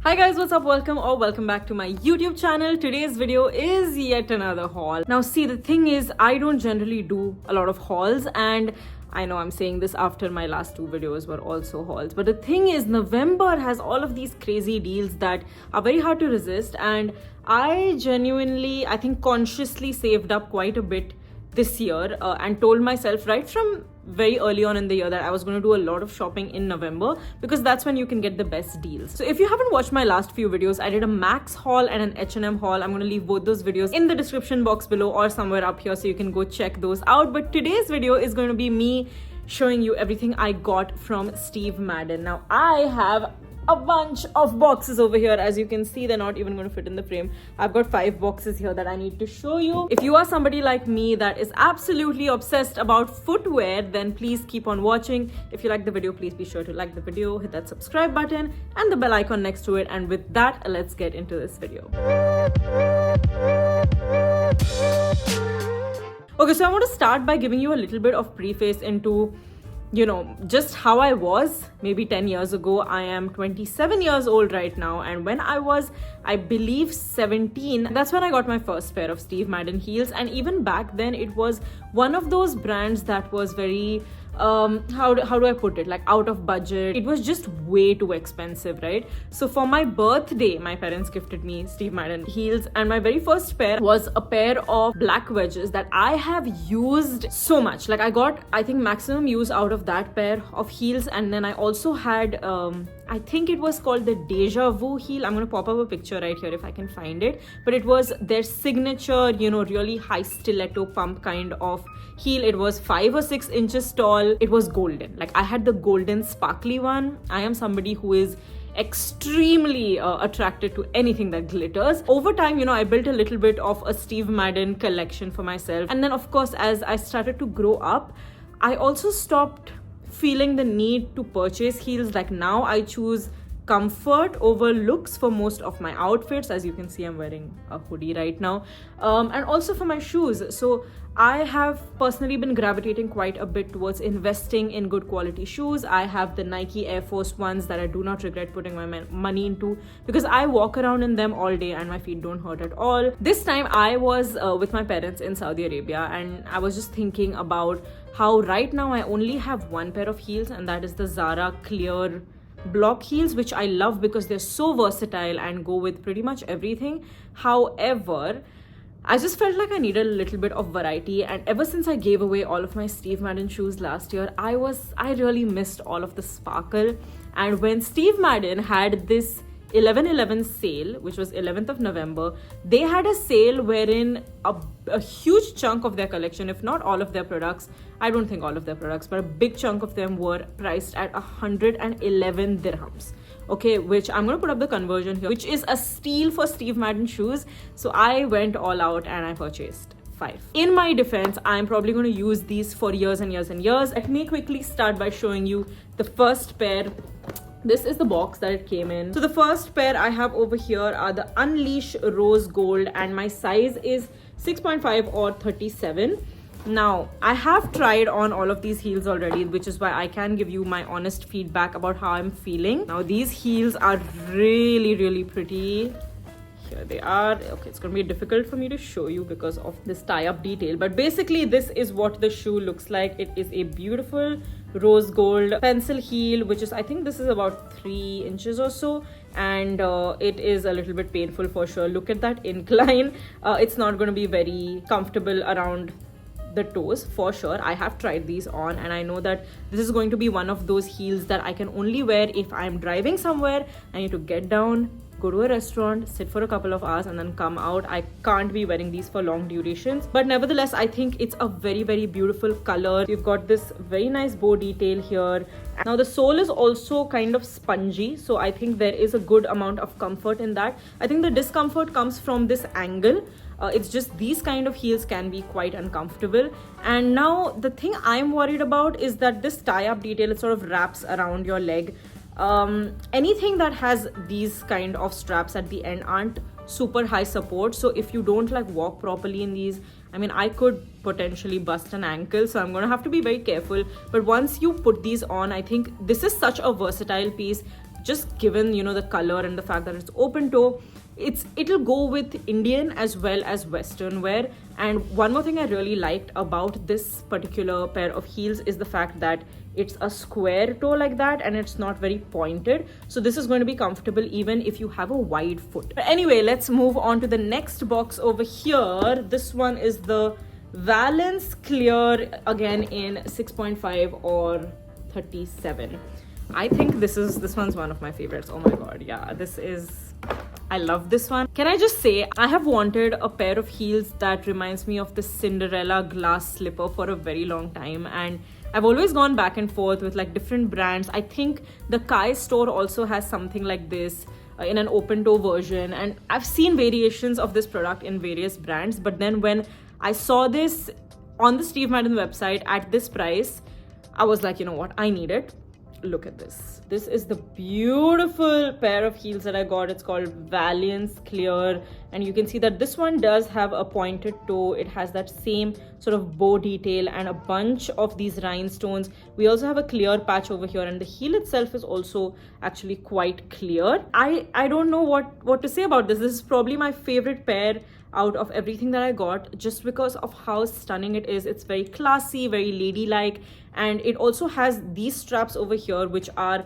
Hi guys, what's up? Welcome back to my YouTube channel. Today's video is yet another haul. Now see, the thing is, I don't generally do a lot of hauls, and I know I'm saying this after my last two videos were also hauls, but the thing is, November has all of these crazy deals that are very hard to resist, and I think consciously saved up quite a bit this year and told myself right from very early on in the year that I was going to do a lot of shopping in November because that's when you can get the best deals. So if you haven't watched my last few videos, I did a Max haul and an H&M haul. I'm going to leave both those videos in the description box below or somewhere up here so you can go check those out. But today's video is going to be me showing you everything I got from Steve Madden. Now I have a bunch of boxes over here. As you can see, they're not even going to fit in the frame. I've got 5 boxes here that I need to show you. If you are somebody like me that is absolutely obsessed about footwear, then please keep on watching. If you like the video, please be sure to like the video, hit that subscribe button and the bell icon next to it. And with that, let's get into this video. Okay, so I want to start by giving you a little bit of preface into just how I was maybe 10 years ago. I am 27 years old right now, and when I was, I believe, 17, that's when I got my first pair of Steve Madden heels. And even back then, it was one of those brands that was very how do I put it, like out of budget. It was just way too expensive, right? So for my birthday, my parents gifted me Steve Madden heels, and my very first pair was a pair of black wedges that I have used so much. Like I got, I think, maximum use out of that pair of heels. And then I also had I think it was called the Deja Vu heel. I'm going to pop up a picture right here if I can find it. But it was their signature, really high stiletto pump kind of heel. It was 5 or 6 inches tall. It was golden. Like I had the golden sparkly one. I am somebody who is extremely attracted to anything that glitters. Over time, I built a little bit of a Steve Madden collection for myself. And then of course, as I started to grow up, I also stopped feeling the need to purchase heels. Like now I choose comfort over looks for most of my outfits. As you can see, I'm wearing a hoodie right now, and also for my shoes. So I have personally been gravitating quite a bit towards investing in good quality shoes. I have the Nike Air Force Ones that I do not regret putting my money into because I walk around in them all day and my feet don't hurt at all. This time I was with my parents in Saudi Arabia, and I was just thinking about how right now I only have one pair of heels, and that is the Zara clear block heels, which I love because they're so versatile and go with pretty much everything. However, I just felt like I needed a little bit of variety, and ever since I gave away all of my Steve Madden shoes last year, I really missed all of the sparkle. And when Steve Madden had this 11/11 sale, which was 11th of November, they had a sale wherein a huge chunk of their collection, if not all of their products, I don't think all of their products, but a big chunk of them were priced at 111 dirhams. Okay, which I'm going to put up the conversion here, which is a steal for Steve Madden shoes. So I went all out and I purchased 5. In my defense, I'm probably going to use these for years and years and years. Let me quickly start by showing you the first pair. This is the box that it came in. So the first pair I have over here are the Unleash Rose Gold, and my size is 6.5 or 37. Now, I have tried on all of these heels already, which is why I can give you my honest feedback about how I'm feeling. Now, these heels are really, really pretty. Here they are. Okay, it's going to be difficult for me to show you because of this tie-up detail. But basically, this is what the shoe looks like. It is a beautiful rose gold pencil heel, which is, I think this is about 3 inches or so. And it is a little bit painful for sure. Look at that incline. It's not going to be very comfortable around the toes for sure. I have tried these on, and I know that this is going to be one of those heels that I can only wear if I'm driving somewhere. I need to get down, go to a restaurant, sit for a couple of hours, and then come out. I can't be wearing these for long durations. But nevertheless, I think it's a very, very beautiful color. You've got this very nice bow detail here. Now the sole is also kind of spongy, so I think there is a good amount of comfort in that. I think the discomfort comes from this angle. It's just these kind of heels can be quite uncomfortable. And now the thing I'm worried about is that this tie-up detail, it sort of wraps around your leg. Anything that has these kind of straps at the end aren't super high support, so if you don't like walk properly in these, I mean, I could potentially bust an ankle, so I'm gonna have to be very careful. But once you put these on, I think this is such a versatile piece. just given, you know, the color and the fact that it's open toe, it'll go with Indian as well as Western wear. And one more thing I really liked about this particular pair of heels is the fact that it's a square toe like that, and it's not very pointed. So this is going to be comfortable even if you have a wide foot. But anyway, let's move on to the next box over here. This one is the Valiance Clear, again in 6.5 or 37. I think this one's one of my favorites. Oh my god, yeah, I love this one. Can I just say, I have wanted a pair of heels that reminds me of the Cinderella glass slipper for a very long time, and I've always gone back and forth with like different brands. I think the Kai store also has something like this in an open toe version, and I've seen variations of this product in various brands, but then when I saw this on the Steve Madden website at this price, I was like, you know what, I need it. Look at this. This is the beautiful pair of heels that I got. It's called Valiance Clear, and you can see that this one does have a pointed toe. It has that same sort of bow detail and a bunch of these rhinestones. We also have a clear patch over here, and the heel itself is also actually quite clear. I don't know what to say about this. This is probably my favorite pair out of everything that I got, just because of how stunning it is. It's very classy, very ladylike, and it also has these straps over here which are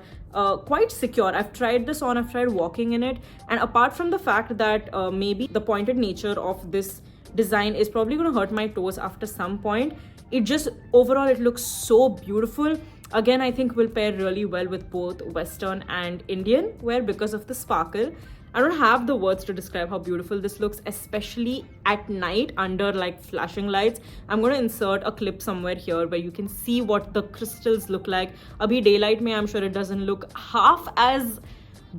quite secure. I've tried this on, I've tried walking in it, and apart from the fact that maybe the pointed nature of this design is probably going to hurt my toes after some point, it just overall it looks so beautiful. Again, I think will pair really well with both Western and Indian wear because of the sparkle. I don't have the words to describe how beautiful this looks, especially at night under like flashing lights. I'm going to insert a clip somewhere here where you can see what the crystals look like. Abhi daylight mein, I'm sure it doesn't look half as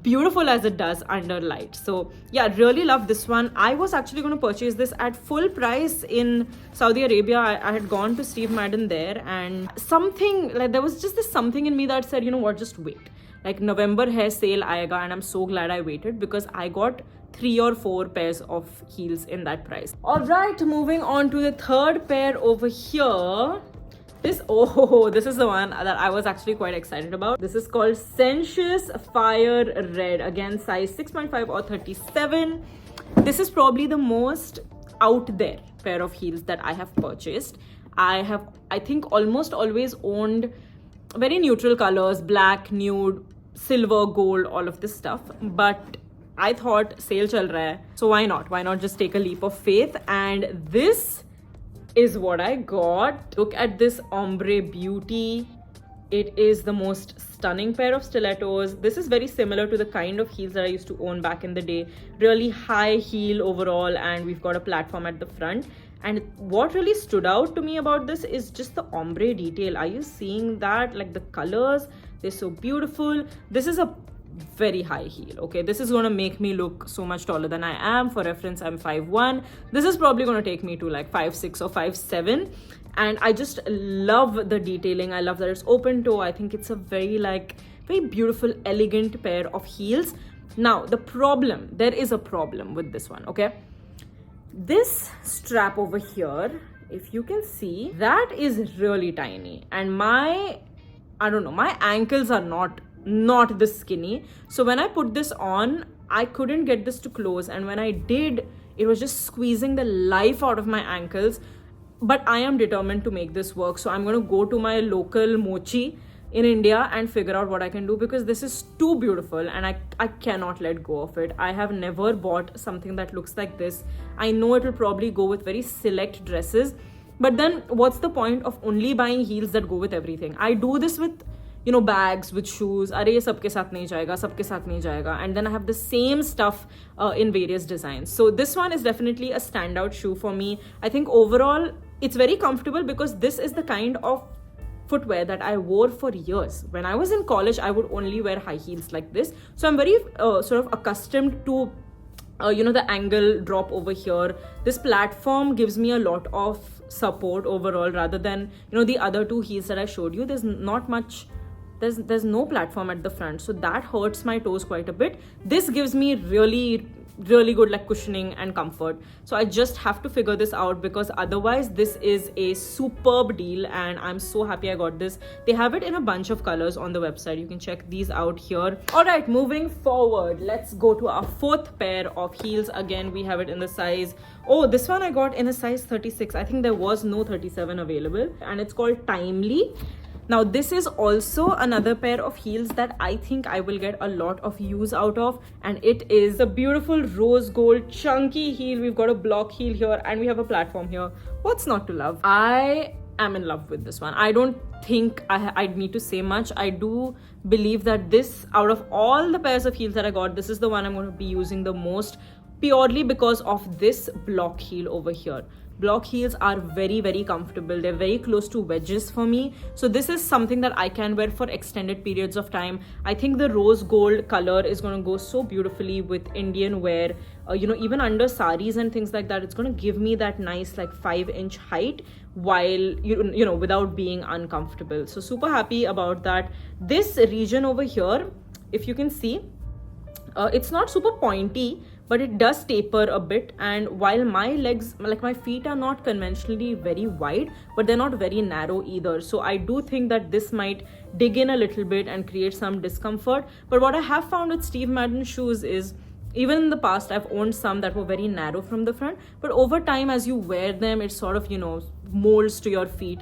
beautiful as it does under light. So yeah, really love this one. I was actually going to purchase this at full price in Saudi Arabia. I had gone to Steve Madden there, and something like there was just this something in me that said, you know what, just wait. Like November hai sale aayega, and I'm so glad I waited because I got 3 or 4 pairs of heels in that price. All right, moving on to the third pair over here. This is the one that I was actually quite excited about. This is called Sensuous Fire Red, again size 6.5 or 37. This is probably the most out there pair of heels that I have purchased. I think almost always owned very neutral colors, black, nude, silver, gold, all of this stuff, but I thought sale chal raha hai, so why not just take a leap of faith. And this is what I got. Look at this ombre beauty. It is the most stunning pair of stilettos. This is very similar to the kind of heels that I used to own back in the day. Really high heel overall, and we've got a platform at the front. And what really stood out to me about this is just the ombre detail. Are you seeing that? Like the colors, they're so beautiful. This is a very high heel, okay? This is going to make me look so much taller than I am. For reference, I'm 5'1". This is probably going to take me to like 5'6" or 5'7". And I just love the detailing. I love that it's open toe. I think it's a very beautiful, elegant pair of heels. Now, there is a problem with this one, okay? This strap over here, if you can see, that is really tiny, and my ankles are not this skinny. So when I put this on, I couldn't get this to close, and when I did, it was just squeezing the life out of my ankles. But I am determined to make this work, so I'm going to go to my local mochi in India and figure out what I can do, because this is too beautiful and I cannot let go of it. I have never bought something that looks like this. I know it will probably go with very select dresses, but then what's the point of only buying heels that go with everything? I do this with, you know, bags, with shoes. Arey, ye sabke saath nahi jayega, sabke saath nahi jayega. And then I have the same stuff in various designs. So this one is definitely a standout shoe for me. I think overall it's very comfortable because this is the kind of footwear that I wore for years. When I was in college, I would only wear high heels like this. So I'm very sort of accustomed to, the angle drop over here. This platform gives me a lot of support overall rather than, the other two heels that I showed you. There's not much, there's no platform at the front. So that hurts my toes quite a bit. This gives me really really good like cushioning and comfort. So I just have to figure this out, because otherwise this is a superb deal and I'm so happy I got this. They have it in a bunch of colors on the website. You can check these out here. All right, moving forward, let's go to our fourth pair of heels. Again, we have it in the size, oh, this one I got in a size 36. I think there was no 37 available, and it's called Timely. Now this is also another pair of heels that I think I will get a lot of use out of, and it is a beautiful rose gold chunky heel. We've got a block heel here and we have a platform here. What's not to love? I am in love with this one. I don't think I'd need to say much. I do believe that this, out of all the pairs of heels that I got, this is the one I'm going to be using the most, purely because of this block heel over here. Block heels are very, very comfortable. They're very close to wedges for me. So this is something that I can wear for extended periods of time. I think the rose gold color is going to go so beautifully with Indian wear. Even under saris and things like that, it's going to give me that nice like 5-inch height while, without being uncomfortable. So super happy about that. This region over here, if you can see, it's not super pointy, but it does taper a bit. And while my legs, like my feet, are not conventionally very wide, but they're not very narrow either. So I do think that this might dig in a little bit and create some discomfort. But what I have found with Steve Madden shoes is, even in the past, I've owned some that were very narrow from the front, but over time, as you wear them, it sort of, molds to your feet.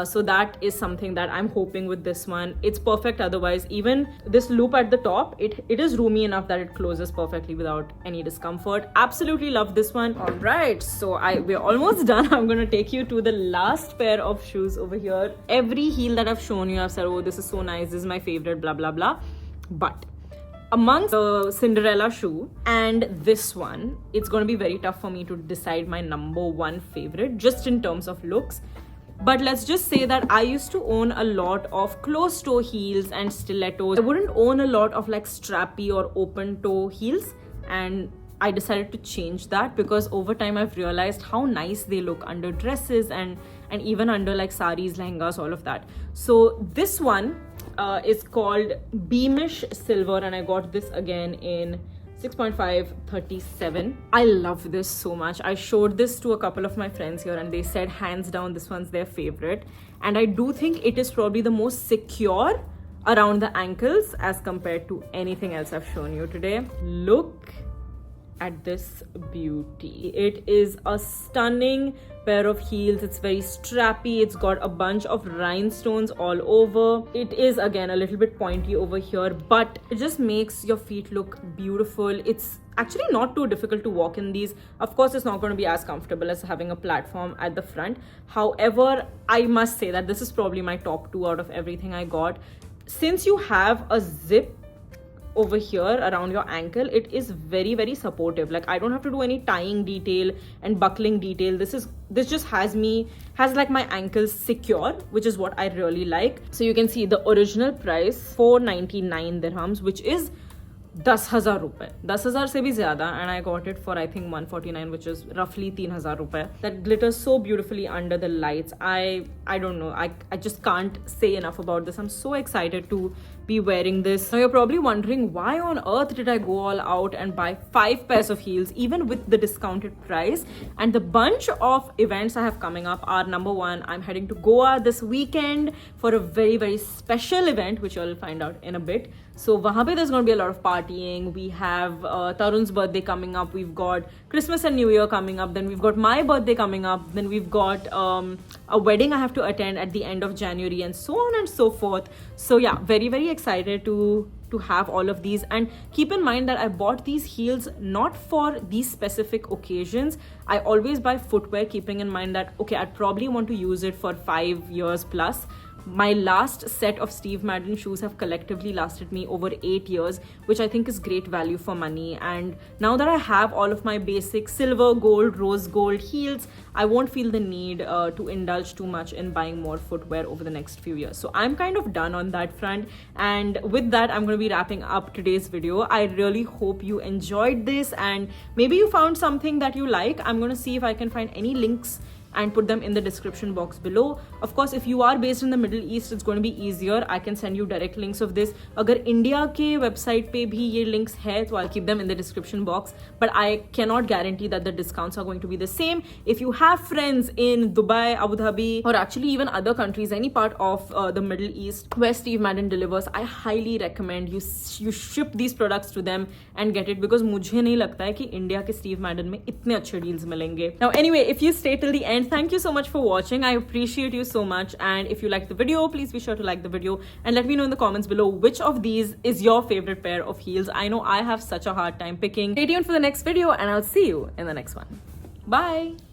So that is something that I'm hoping with this one. It's perfect otherwise. Even this loop at the top, it is roomy enough that it closes perfectly without any discomfort. Absolutely love this one. All right, so we're almost done. I'm going to take you to the last pair of shoes over here. Every heel that I've shown you, I've said, oh, this is so nice, this is my favorite, blah, blah, blah. But amongst the Cinderella shoe and this one, it's going to be very tough for me to decide my number one favorite just in terms of looks. But let's just say that I used to own a lot of closed toe heels and stilettos. I wouldn't own a lot of like strappy or open toe heels, and I decided to change that because over time I've realized how nice they look under dresses and even under like saris, lehengas, all of that. So this one is called Beamish Silver, and I got this again in 6.5/37. I love this so much. I showed this to a couple of my friends here and they said hands down this one's their favorite, and I do think it is probably the most secure around the ankles as compared to anything else I've shown you today. Look at this beauty. It is a stunning pair of heels. It's very strappy. It's got a bunch of rhinestones all over. It is again a little bit pointy over here, but it just makes your feet look beautiful. It's actually not too difficult to walk in these. Of course, it's not going to be as comfortable as having a platform at the front. However, I must say that this is probably my top 2 out of everything I got. Since you have a zip over here around your ankle, it is very, very supportive. Like I don't have to do any tying detail and buckling detail. This just has like my ankles secure, which is what I really like. So you can see the original price 499 dirhams, which is 10,000 rupees. 10,000 se bhi zyada, and I got it for I think 149, which is roughly 3,000 rupees. That glitters so beautifully under the lights. I don't know. I just can't say enough about this. I'm so excited to be wearing this. Now you're probably wondering, why on earth did I go all out and buy 5 pairs of heels even with the discounted price? And the bunch of events I have coming up are, number 1, I'm heading to Goa this weekend for a very, very special event, which you'll find out in a bit. So wahan pe there's going to be a lot of partying. We have Tarun's birthday coming up. We've got Christmas and New Year coming up. Then we've got my birthday coming up. Then we've got a wedding I have to attend at the end of January, and so on and so forth. So yeah, very, very excited to have all of these. And keep in mind that I bought these heels not for these specific occasions. I always buy footwear keeping in mind that, okay, I'd probably want to use it for 5 years plus. My last set of Steve Madden shoes have collectively lasted me over 8 years, which I think is great value for money. And now that I have all of my basic silver, gold, rose gold heels, I won't feel the need to indulge too much in buying more footwear over the next few years. So I'm kind of done on that front. And with that, I'm going to be wrapping up today's video. I really hope you enjoyed this and maybe you found something that you like. I'm going to see if I can find any links and put them in the description box below. Of course, if you are based in the Middle East, it's going to be easier. I can send you direct links of this. Agar India ke website pe bhi ye links hai, so I'll keep them in the description box. But I cannot guarantee that the discounts are going to be the same. If you have friends in Dubai, Abu Dhabi, or actually even other countries, any part of the Middle East where Steve Madden delivers, I highly recommend you ship these products to them and get it, because मुझे नहीं लगता है कि India के Steve Madden में इतने अच्छे deals मिलेंगे. Now anyway, if you stay till the end, thank you so much for watching. I appreciate you so much, and if you like the video, please be sure to like the video and let me know in the comments below which of these is your favorite pair of heels. I know I have such a hard time picking. Stay tuned for the next video and I'll see you in the next one. Bye.